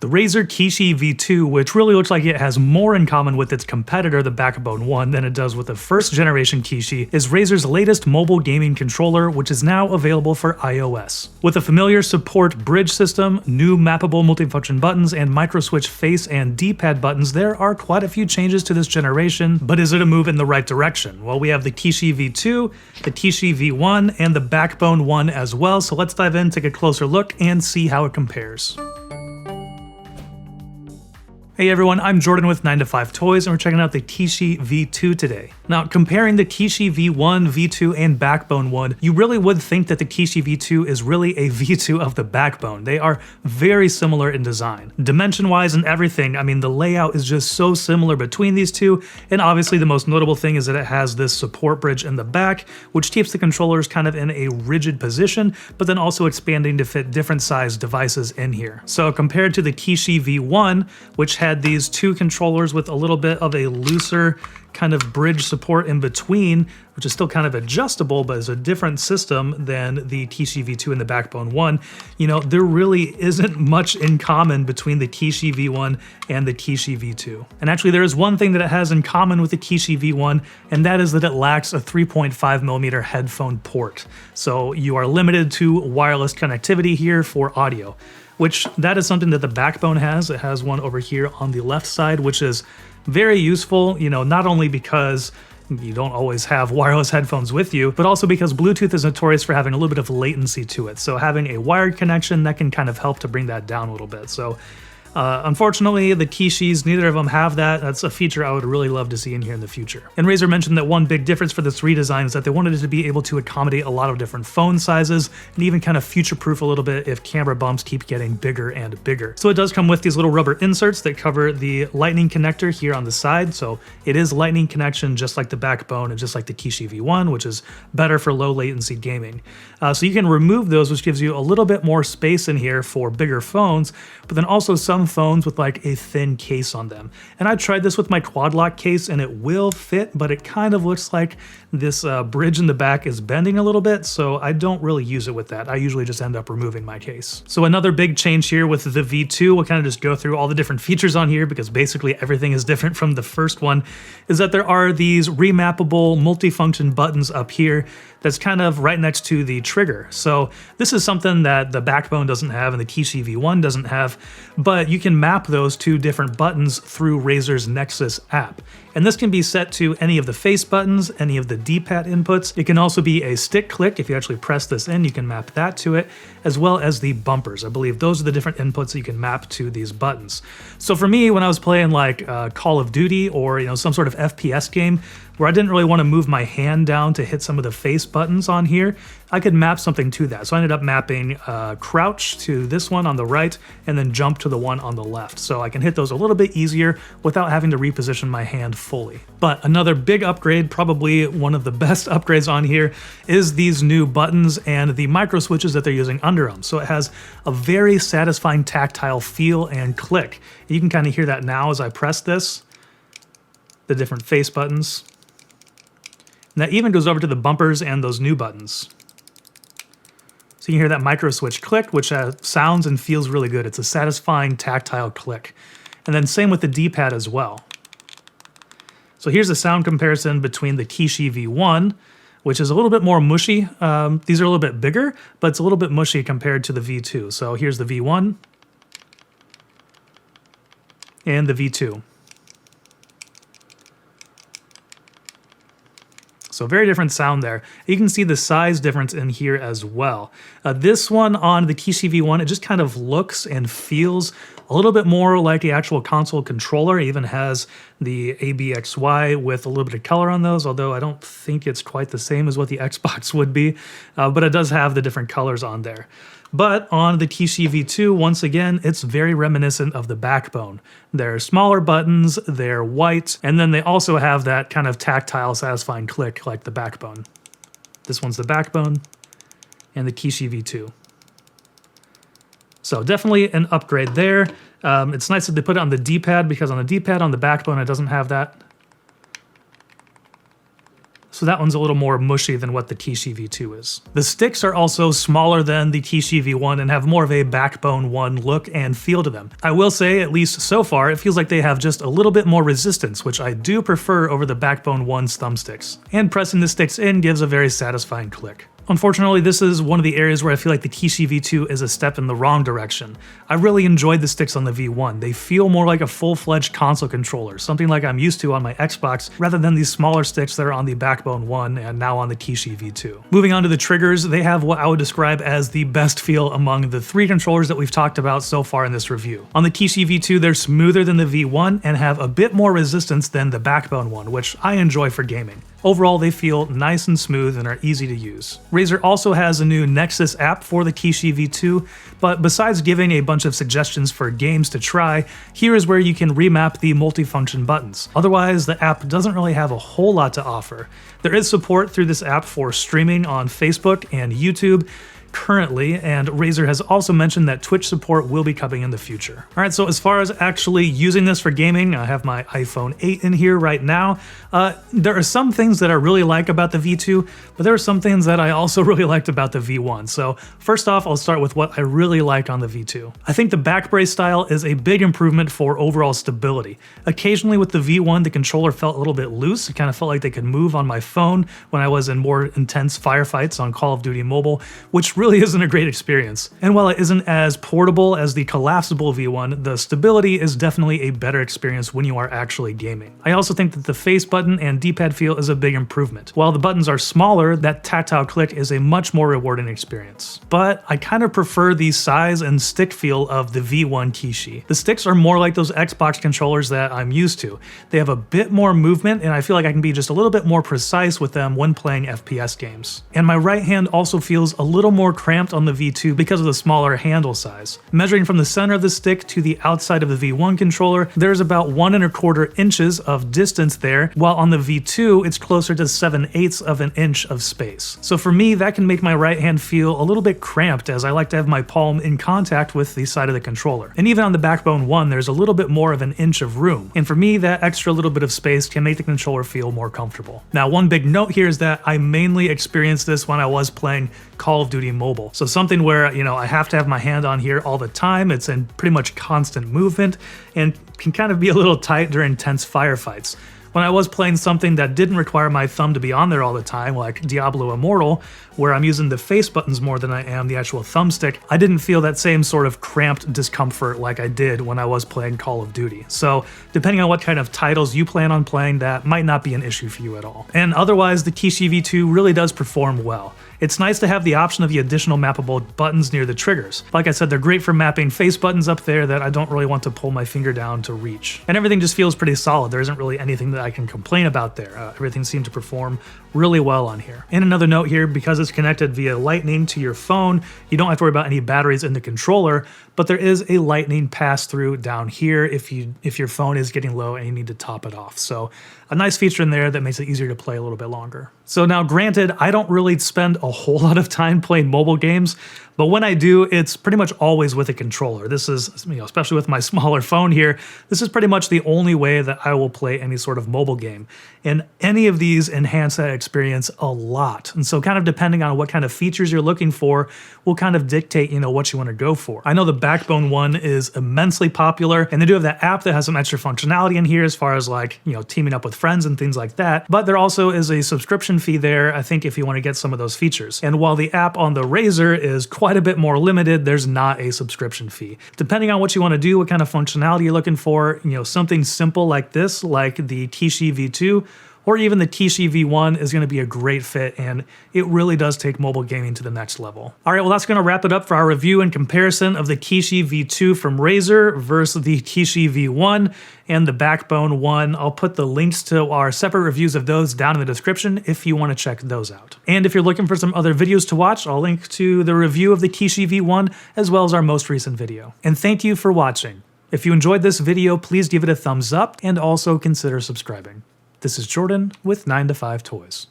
The Razer Kishi V2, which really looks like it has more in common with its competitor, the Backbone 1, than it does with the first generation Kishi, is Razer's latest mobile gaming controller, which is now available for iOS. With a familiar support bridge system, new mappable multifunction buttons, and microswitch face and D-pad buttons, there are quite a few changes to this generation, but is it a move in the right direction? Well, we have the Kishi V2, the Kishi V1, and the Backbone 1 as well, so let's dive in, take a closer look, and see how it compares. Hey everyone, I'm Jordan with 9to5 Toys, and we're checking out the Kishi V2 today. Now, comparing the Kishi V1, V2, and Backbone 1, you really would think that the Kishi V2 is really a V2 of the Backbone. They are very similar in design. Dimension-wise and everything, I mean, the layout is just so similar between these two, and obviously the most notable thing is that it has this support bridge in the back, which keeps the controllers kind of in a rigid position, but then also expanding to fit different sized devices in here. So compared to the Kishi V1, which had these two controllers with a little bit of a looser kind of bridge support in between, which is still kind of adjustable, but is a different system than the Kishi V2 and the Backbone 1, you know, there really isn't much in common between the Kishi V1 and the Kishi V2. And actually there is one thing that it has in common with the Kishi V1, and that is that it lacks a 3.5mm headphone port. So you are limited to wireless connectivity here for audio, which that is something that the Backbone has. It has one over here on the left side, which is very useful, you know, not only because you don't always have wireless headphones with you, but also because Bluetooth is notorious for having a little bit of latency to it. So having a wired connection, that can kind of help to bring that down a little bit. So unfortunately, the Kishis, neither of them have that. That's a feature I would really love to see in here in the future. And Razer mentioned that one big difference for this redesign is that they wanted it to be able to accommodate a lot of different phone sizes and even kind of future-proof a little bit if camera bumps keep getting bigger and bigger. So it does come with these little rubber inserts that cover the lightning connector here on the side. So it is lightning connection just like the Backbone and just like the Kishi V1, which is better for low latency gaming. So you can remove those, which gives you a little bit more space in here for bigger phones, but then also some phones with like a thin case on them. And I tried this with my quad lock case and it will fit, but it kind of looks like this bridge in the back is bending a little bit, so I don't really use it with that. I usually just end up removing my case. So another big change here with the V2, we'll kind of just go through all the different features on here because basically everything is different from the first one, is that there are these remappable multifunction buttons up here that's kind of right next to the trigger. So this is something that the Backbone doesn't have and the Kishi V1 doesn't have, but you can map those two different buttons through Razer's Nexus app. And this can be set to any of the face buttons, any of the D-pad inputs. It can also be a stick click. If you actually press this in, you can map that to it, as well as the bumpers. I believe those are the different inputs that you can map to these buttons. So for me, when I was playing like Call of Duty or some sort of FPS game, where I didn't really want to move my hand down to hit some of the face buttons on here, I could map something to that. So I ended up mapping crouch to this one on the right and then jump to the one on the left. So I can hit those a little bit easier without having to reposition my hand fully. But another big upgrade, probably one of the best upgrades on here, is these new buttons and the micro switches that they're using under them. So it has a very satisfying tactile feel and click. You can kind of hear that now as I press this, the different face buttons. And that even goes over to the bumpers and those new buttons. So you can hear that micro switch click, which sounds and feels really good. It's a satisfying tactile click. And then same with the D-pad as well. So here's a sound comparison between the Kishi V1, which is a little bit more mushy. These are a little bit bigger, but it's a little bit mushy compared to the V2. So here's the V1 and the V2. So very different sound there. You can see the size difference in here as well. This one on the Kishi V1, it just kind of looks and feels a little bit more like the actual console controller. It even has the ABXY with a little bit of color on those, although I don't think it's quite the same as what the Xbox would be, but it does have the different colors on there. But on the Kishi V2, once again, it's very reminiscent of the Backbone. They're smaller buttons, they're white, and then they also have that kind of tactile, satisfying click like the Backbone. This one's the Backbone and the Kishi V2. So definitely an upgrade there. It's nice that they put it on the D-pad because on the D-pad on the Backbone, it doesn't have that. so that one's a little more mushy than what the Kishi V2 is. The sticks are also smaller than the Kishi V1 and have more of a Backbone 1 look and feel to them. I will say, at least so far, it feels like they have just a little bit more resistance, which I do prefer over the Backbone 1's thumbsticks. And pressing the sticks in gives a very satisfying click. Unfortunately, this is one of the areas where I feel like the Kishi V2 is a step in the wrong direction. I really enjoyed the sticks on the V1. They feel more like a full-fledged console controller, something like I'm used to on my Xbox, rather than these smaller sticks that are on the Backbone 1 and now on the Kishi V2. Moving on to the triggers, they have what I would describe as the best feel among the three controllers that we've talked about so far in this review. On the Kishi V2, they're smoother than the V1 and have a bit more resistance than the Backbone 1, which I enjoy for gaming. Overall, they feel nice and smooth and are easy to use. Razer also has a new Nexus app for the Kishi V2, but besides giving a bunch of suggestions for games to try, here is where you can remap the multifunction buttons. Otherwise, the app doesn't really have a whole lot to offer. There is support through this app for streaming on Facebook and YouTube currently, and Razer has also mentioned that Twitch support will be coming in the future. Alright, so as far as actually using this for gaming, I have my iPhone 8 in here right now. There are some things that I really like about the V2, but there are some things that I also really liked about the V1. So first off, I'll start with what I really like on the V2. I think the back brace style is a big improvement for overall stability. Occasionally with the V1, the controller felt a little bit loose. It kind of felt like they could move on my phone when I was in more intense firefights on Call of Duty Mobile, which really isn't a great experience. And while it isn't as portable as the collapsible V1, the stability is definitely a better experience when you are actually gaming. I also think that the face button and D-pad feel is a big improvement. While the buttons are smaller, that tactile click is a much more rewarding experience. But I kind of prefer the size and stick feel of the V1 Kishi. The sticks are more like those Xbox controllers that I'm used to. They have a bit more movement, and I feel like I can be just a little bit more precise with them when playing FPS games. And my right hand also feels a little more cramped on the V2 because of the smaller handle size. Measuring from the center of the stick to the outside of the V1 controller, there's about 1¼ inches of distance there, while on the V2, it's closer to 7/8 of an inch of space. So for me, that can make my right hand feel a little bit cramped, as I like to have my palm in contact with the side of the controller. And even on the Backbone 1, there's a little bit more of an inch of room. And for me, that extra little bit of space can make the controller feel more comfortable. Now, one big note here is that I mainly experienced this when I was playing Call of Duty Mobile. So something where, I have to have my hand on here all the time. It's in pretty much constant movement and can kind of be a little tight during intense firefights. When I was playing something that didn't require my thumb to be on there all the time, like Diablo Immortal, where I'm using the face buttons more than I am the actual thumbstick, I didn't feel that same sort of cramped discomfort like I did when I was playing Call of Duty. So depending on what kind of titles you plan on playing, that might not be an issue for you at all. And otherwise, the Kishi V2 really does perform well. It's nice to have the option of the additional mappable buttons near the triggers. Like I said, they're great for mapping face buttons up there that I don't really want to pull my finger down to reach. And everything just feels pretty solid. There isn't really anything that I can complain about there. Everything seemed to perform really well on here. And another note here, because it's connected via Lightning to your phone, you don't have to worry about any batteries in the controller, but there is a Lightning pass-through down here if your phone is getting low and you need to top it off. So a nice feature in there that makes it easier to play a little bit longer. So now granted, I don't really spend a whole lot of time playing mobile games, but when I do, it's pretty much always with a controller. This is, especially with my smaller phone here, this is pretty much the only way that I will play any sort of mobile game. And any of these enhance that experience a lot. And so kind of depending on what kind of features you're looking for will kind of dictate, what you want to go for. I know the Backbone one is immensely popular, and they do have that app that has some extra functionality in here as far as like, teaming up with friends and things like that. But there also is a subscription fee there, I think, if you want to get some of those features. And while the app on the Razer is quite a bit more limited, there's not a subscription fee. Depending on what you want to do, what kind of functionality you're looking for, something simple like this, like the Kishi V2, or even the Kishi V1 is going to be a great fit, and it really does take mobile gaming to the next level. All right, well, that's going to wrap it up for our review and comparison of the Kishi V2 from Razer versus the Kishi V1 and the Backbone 1. I'll put the links to our separate reviews of those down in the description if you want to check those out. And if you're looking for some other videos to watch, I'll link to the review of the Kishi V1 as well as our most recent video. And thank you for watching. If you enjoyed this video, please give it a thumbs up and also consider subscribing. This is Jordan with 9to5 Toys.